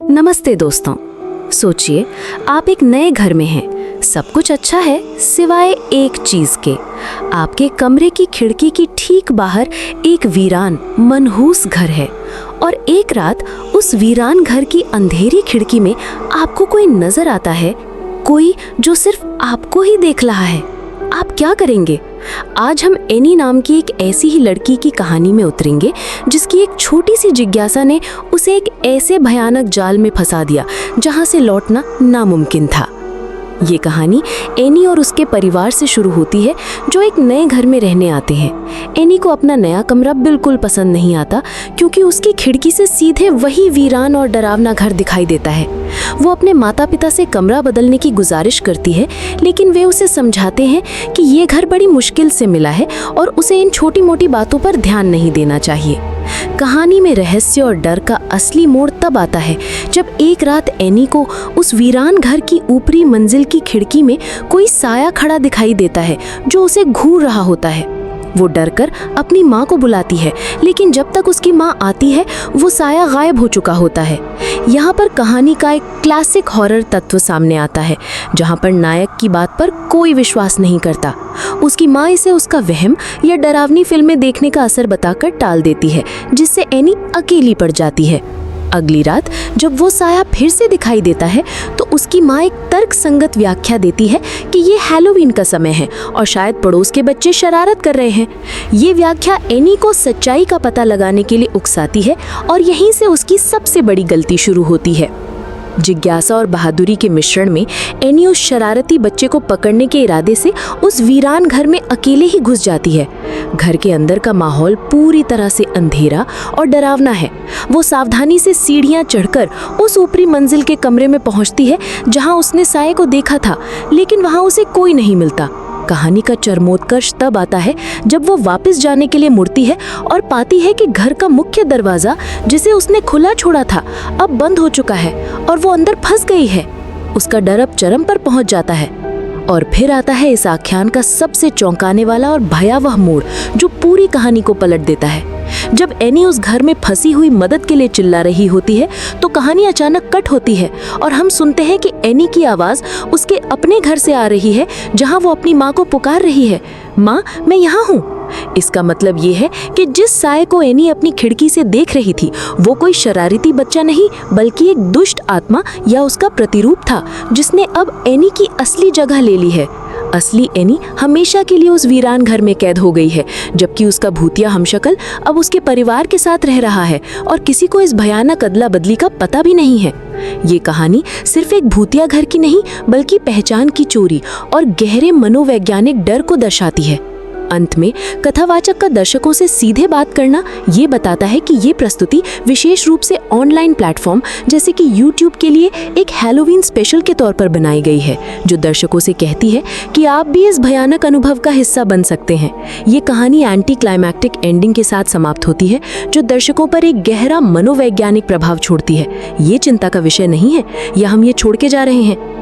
नमस्ते दोस्तों। सोचिए आप एक नए घर में हैं। सब कुछ अच्छा है सिवाय एक चीज के। आपके कमरे की खिड़की की ठीक बाहर एक वीरान मनहूस घर है और एक रात उस वीरान घर की अंधेरी खिड़की में आपको कोई नजर आता है, कोई जो सिर्फ आपको ही देख रहा है। आप क्या करेंगे? आज हम एनी नाम की एक ऐसी ही लड़की की कहानी में उतरेंगे जिसकी एक छोटी सी जिज्ञासा ने उसे एक ऐसे भयानक जाल में फंसा दिया जहां से लौटना नामुमकिन था। ये कहानी एनी और उसके परिवार से शुरू होती है जो एक नए घर में रहने आते हैं। एनी को अपना नया कमरा बिल्कुल पसंद नहीं आता क्योंकि उसकी खिड़की से सीधे वही वीरान और डरावना घर दिखाई देता है। वो अपने माता पिता से कमरा बदलने की गुजारिश करती है, लेकिन वे उसे समझाते हैं कि ये घर बड़ी मुश्किल से मिला है और उसे इन छोटी मोटी बातों पर ध्यान नहीं देना चाहिए। कहानी में रहस्य और डर का असली मोड़ तब आता है जब एक रात एनी को उस वीरान घर की ऊपरी मंजिल की खिड़की में कोई साया खड़ा दिखाई देता है जो उसे घूर रहा होता है। वो डरकर अपनी माँ को बुलाती है, लेकिन जब तक उसकी माँ आती है वो साया गायब हो चुका होता है। यहाँ पर कहानी का एक क्लासिक हॉरर तत्व सामने आता है, जहाँ पर नायक की बात पर कोई विश्वास नहीं करता। उसकी माँ इसे उसका वहम या डरावनी फिल्में देखने का असर बताकर टाल देती है, जिससे एनी अकेली पड़ जाती है। अगली रात जब वो साया फिर से दिखाई देता है तो उसकी माँ एक तर्कसंगत व्याख्या देती है कि ये हैलोवीन का समय है और शायद पड़ोस के बच्चे शरारत कर रहे हैं। ये व्याख्या एनी को सच्चाई का पता लगाने के लिए उकसाती है और यहीं से उसकी सबसे बड़ी गलती शुरू होती है। जिज्ञासा और बहादुरी के मिश्रण में एनी उस शरारती बच्चे को पकड़ने के इरादे से उस वीरान घर में अकेले ही घुस जाती है। घर के अंदर का माहौल पूरी तरह से अंधेरा और डरावना है। वो सावधानी से सीढ़ियां चढ़कर उस ऊपरी मंजिल के कमरे में पहुंचती है जहां उसने साये को देखा था, लेकिन वहां उसे कोई नहीं मिलता। कहानी का चरमोत्कर्ष तब आता है जब वो वापस जाने के लिए मुड़ती है और पाती है कि घर का मुख्य दरवाजा, जिसे उसने खुला छोड़ा था, अब बंद हो चुका है और वो अंदर फंस गई है। उसका डर अब चरम पर पहुंच जाता है। और फिर आता है इस आख्यान का सबसे चौंकाने वाला और भयावह मोड़ जो पूरी कहानी को पलट देता है। जब एनी उस घर में फंसी हुई मदद के लिए चिल्ला रही होती है तो कहानी अचानक कट होती है और हम सुनते हैं कि एनी की आवाज उसके अपने घर से आ रही है, जहां वो अपनी माँ को पुकार रही है, माँ मैं यहाँ हूँ। इसका मतलब ये है कि जिस साये को एनी अपनी खिड़की से देख रही थी वो कोई शरारती बच्चा नहीं, बल्कि एक दुष्ट आत्मा या उसका प्रतिरूप था जिसने अब एनी की असली जगह ले ली है। असली एनी हमेशा के लिए उस वीरान घर में कैद हो गई है, जबकि उसका भूतिया हमशक्ल अब उसके परिवार के साथ रह रहा है और किसी को इस भयानक अदला बदली का पता भी नहीं है। ये कहानी सिर्फ एक भूतिया घर की नहीं, बल्कि पहचान की चोरी और गहरे मनोवैज्ञानिक डर को दर्शाती है। अंत में कथावाचक का दर्शकों से सीधे बात करना ये बताता है कि ये प्रस्तुति विशेष रूप से ऑनलाइन प्लेटफॉर्म जैसे कि YouTube के लिए एक हैलोवीन स्पेशल के तौर पर बनाई गई है, जो दर्शकों से कहती है कि आप भी इस भयानक अनुभव का हिस्सा बन सकते हैं। ये कहानी एंटी क्लाइमैक्टिक एंडिंग के साथ समाप्त होती है, जो दर्शकों पर एक गहरा मनोवैज्ञानिक प्रभाव छोड़ती है। ये चिंता का विषय नहीं है या हम ये छोड़ के जा रहे हैं।